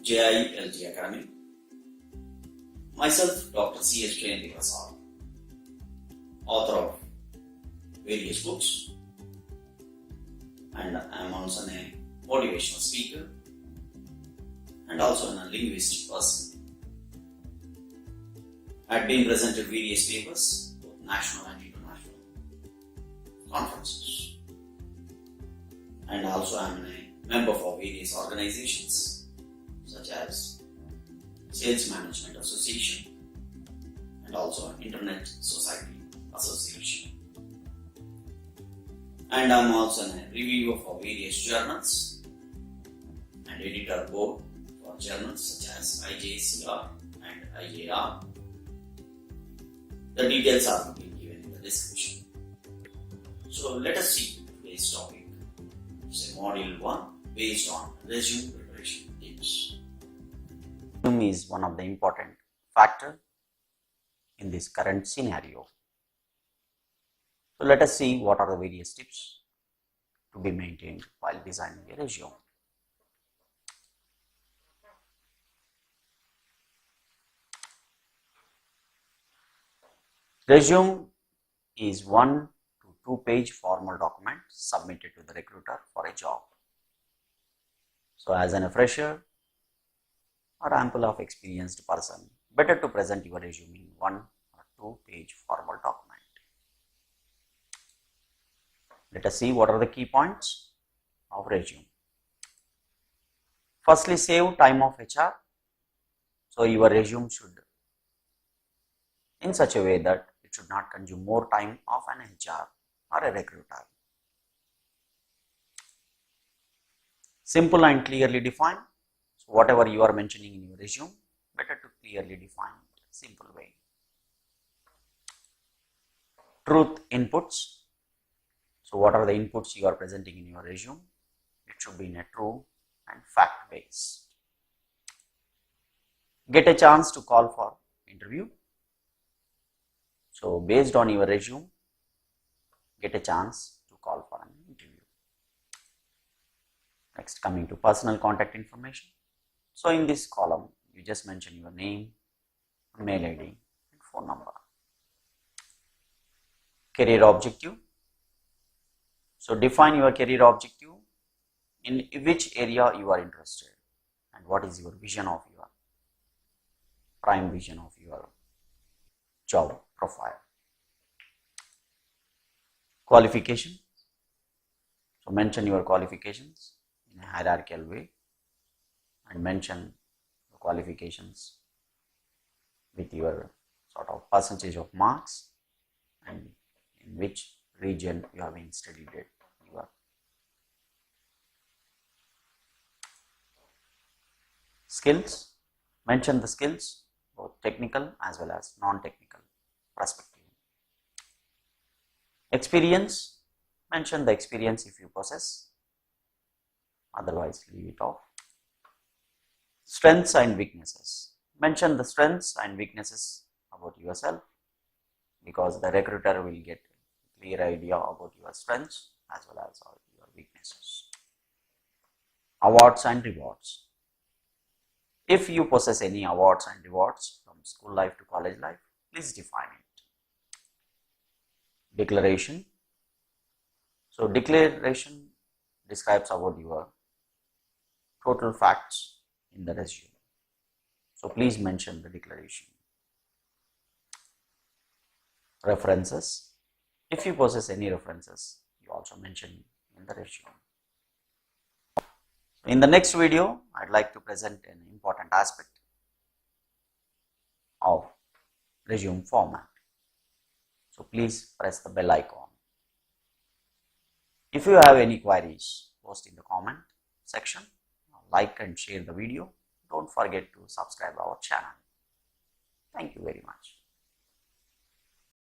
Jayanthi Academy. Myself, Dr. Jayanthi Prasad, author of various books, and I am also a motivational speaker and also a linguistic person. I have been present at various papers, both national and international conferences, and also I am a member for various organizations such as Sales Management Association and also Internet Society Association. And I am also a reviewer for various journals and editor board for journals such as IJCR and IAR. The details are being given in the description. So let us see today's topic. It's a module 1 based on resume preparation tips. Resume is one of the important factors in this current scenario. So let us see what are the various tips to be maintained while designing a resume. Resume is 1 to 2 page formal document submitted to the recruiter for a job. So as a fresher or ample of experienced person, better to present your resume in 1 or 2 page formal document. Let us see what are the key points of resume. Firstly, save time of HR. So your resume should in such a way that it should not consume more time of an HR or a recruiter. Simple and clearly defined. So whatever you are mentioning in your resume, better to clearly define it in a simple way. Truth inputs. So what are the inputs you are presenting in your resume? It should be in a true and fact based. Get a chance to call for interview. So based on your resume, get a chance to call for an interview. Next, coming to personal contact information. So in this column, you just mention your name, mail ID and phone number. Career objective. So define your career objective, in which area you are interested and what is your vision of your prime vision of your job profile. Qualification. So mention your qualifications in a hierarchical way and mention the qualifications with your sort of percentage of marks and in which region you have been studied at. Skills. Mention the skills, both technical as well as non-technical perspective. Experience. Mention the experience if you possess, otherwise leave it off. Strengths and weaknesses. Mention the strengths and weaknesses about yourself because the recruiter will get a clear idea about your strengths as well as your weaknesses. Awards and rewards. If you possess any awards and rewards from school life to college life, please define it. Declaration. So declaration describes about your total facts in the resume. So please mention the declaration. References. If you possess any references, you also mention in the resume. In the next video, I'd like to present an important aspect of resume format. So please press the bell icon. If you have any queries, post in the comment section, like and share the video. Don't forget to subscribe our channel. Thank you very much.